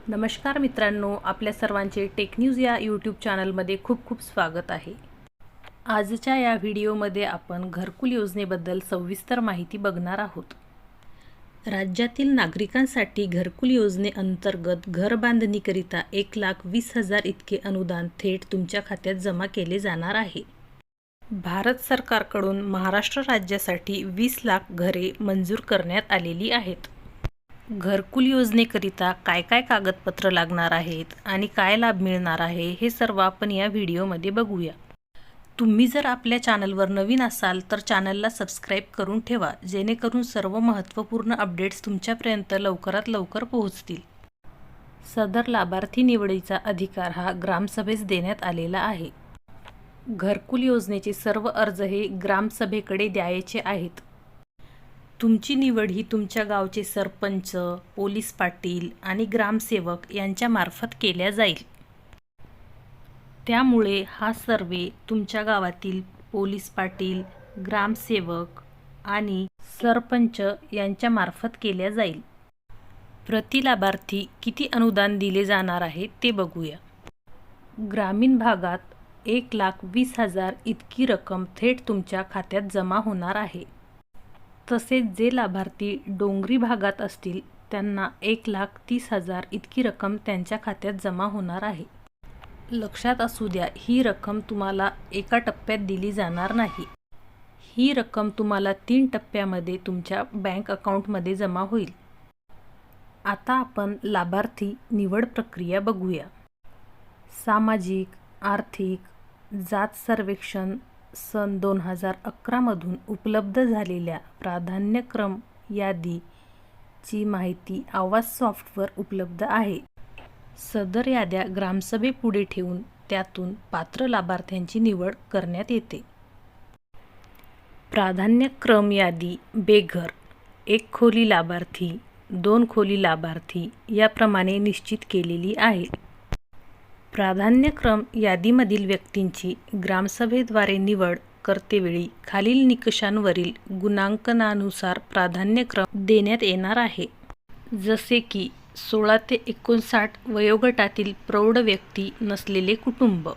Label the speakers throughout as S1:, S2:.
S1: नमस्कार मित्रांनो, आपल्या सर्वांचे टेक न्यूज या यूट्यूब चॅनलमध्ये खूप खूप स्वागत आहे। आजच्या या व्हिडिओमध्ये आपण घरकुल योजनेबद्दल सविस्तर माहिती बघणार आहोत। राज्यातील नागरिकांसाठी घरकुल योजनेअंतर्गत घर बांधणीकरिता 1,20,000 इतके अनुदान थेट तुमच्या खात्यात जमा केले जाणार आहे। भारत सरकारकडून महाराष्ट्र राज्यासाठी 20 लाख घरे मंजूर करण्यात आलेली आहेत। घरकुल योजनेकरिता काय काय कागदपत्र लागणार आहेत आणि काय लाभ मिळणार आहे हे सर्व आपण या व्हिडिओमध्ये बघूया। तुम्ही जर आपल्या चॅनलवर नवीन असाल तर चॅनलला सबस्क्राइब करून ठेवा, जेणेकरून सर्व महत्त्वपूर्ण अपडेट्स तुमच्यापर्यंत लवकरात लवकर पोहोचतील। सदर लाभार्थी निवडीचा अधिकार हा ग्रामसभेस देण्यात आलेला आहे। घरकुल योजनेचे सर्व अर्ज हे ग्रामसभेकडे द्यायचे आहेत। तुमची निवड ही तुमच्या गावचे सरपंच, पोलीस पाटील आणि ग्रामसेवक यांच्या मार्फत केल्या जाईल। त्यामुळे हा सर्वे तुमच्या गावातील पोलीस पाटील, ग्रामसेवक आणि सरपंच यांच्या मार्फत केल्या जाईल। प्रति लाभार्थी किती अनुदान दिले जाणार आहे ते बघूया। ग्रामीण भागात 1,20,000 इतकी रक्कम थेट तुमच्या खात्यात जमा होणार आहे। तसेच जे लाभार्थी डोंगरी भागात असतील त्यांना 1,30,000 इतकी रक्कम त्यांच्या खात्यात जमा होणार आहे। लक्षात असू द्या, ही रक्कम तुम्हाला एका टप्प्यात दिली जाणार नाही। ही रक्कम तुम्हाला 3 टप्प्यामध्ये तुमच्या बँक अकाउंटमध्ये जमा होईल। आता आपण लाभार्थी निवड प्रक्रिया बघूया। सामाजिक, आर्थिक, जात सर्वेक्षण सन 2011 मधून उपलब्ध झालेल्या प्राधान्यक्रम यादीची माहिती आवाज सॉफ्टवर उपलब्ध आहे। सदर याद्या ग्रामसभेपुढे ठेवून त्यातून पात्र लाभार्थ्यांची निवड करण्यात येते। प्राधान्यक्रम यादी बेघर, 1 खोली लाभार्थी, 2 खोली लाभार्थी याप्रमाणे निश्चित केलेली आहे। प्राधान्यक्रम यादीमधील व्यक्तींची ग्रामसभेद्वारे निवड करतेवेळी खालील निकषांवरील गुणांकनानुसार प्राधान्यक्रम देण्यात येणार आहे। जसे की 16 ते 59 वयोगटातील प्रौढ व्यक्ती नसलेले कुटुंब,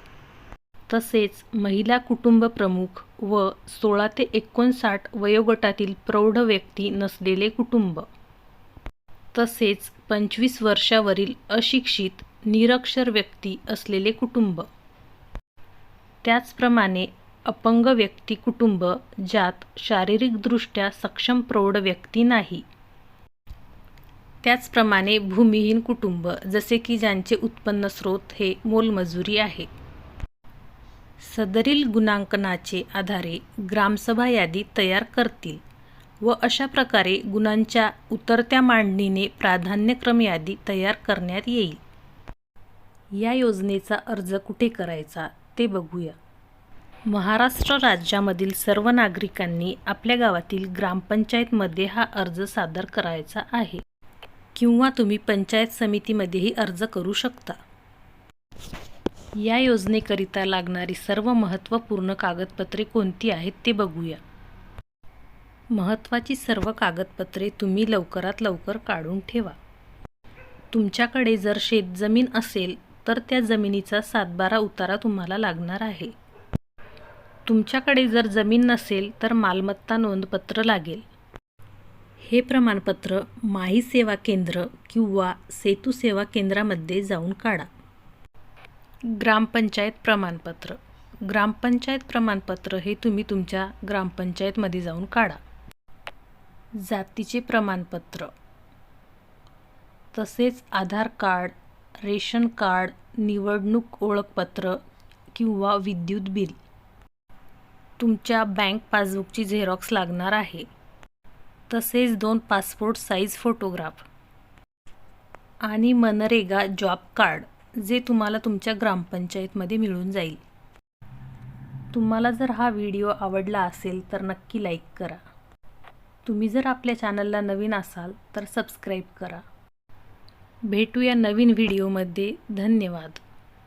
S1: तसेच महिला कुटुंब प्रमुख व 16 ते 59 वयोगटातील प्रौढ व्यक्ती नसलेले कुटुंब, तसेच 25 वर्षावरील अशिक्षित निरक्षर व्यक्ती असलेले कुटुंब, त्याचप्रमाणे अपंग व्यक्ती कुटुंब ज्यात शारीरिकदृष्ट्या सक्षम प्रौढ व्यक्ती नाही, त्याचप्रमाणे भूमिहीन कुटुंब जसे की ज्यांचे उत्पन्न स्रोत हे मोलमजुरी आहे। सदरील गुणांकनाचे आधारे ग्रामसभा यादी तयार करतील व अशा प्रकारे गुणांच्या उतरत्या मांडणीने प्राधान्यक्रम यादी तयार करण्यात येईल। या योजनेचा अर्ज कुठे करायचा ते बघूया। महाराष्ट्र राज्यामधील सर्व नागरिकांनी आपल्या गावातील ग्रामपंचायतमध्ये हा अर्ज सादर करायचा आहे किंवा तुम्ही पंचायत समितीमध्येही अर्ज करू शकता। या योजनेकरिता लागणारी सर्व महत्त्वपूर्ण कागदपत्रे कोणती आहेत ते बघूया। महत्त्वाची सर्व कागदपत्रे तुम्ही लवकरात लवकर काढून ठेवा। तुमच्याकडे जर शेतजमीन असेल तर त्या जमिनीचा 7/12 उतारा तुम्हाला लागणार आहे। तुमच्याकडे जर जमीन नसेल तर मालमत्ता नोंदपत्र लागेल। हे प्रमाणपत्र माही सेवा केंद्र किंवा सेतू सेवा केंद्रामध्ये जाऊन काढा। ग्रामपंचायत प्रमाणपत्र, ग्रामपंचायत प्रमाणपत्र हे तुम्ही तुमच्या ग्रामपंचायतमध्ये जाऊन काढा। जातीचे प्रमाणपत्र, तसेच आधार कार्ड, रेशन कार्ड, निवडणूक ओळखपत्र किंवा विद्युत बिल, तुमच्या बँक पासबुकची झेरॉक्स लागणार आहे, तसेच 2 पासपोर्ट साईज फोटोग्राफ आणि मनरेगा जॉब कार्ड जे तुम्हाला तुमच्या ग्रामपंचायतमध्ये मिळून जाईल। तुम्हाला जर हा व्हिडिओ आवडला असेल तर नक्की लाईक करा। तुम्ही जर आपल्या चॅनलला नवीन असाल तर सबस्क्राईब करा। भेटूया नवीन व्हिडिओमध्ये। धन्यवाद।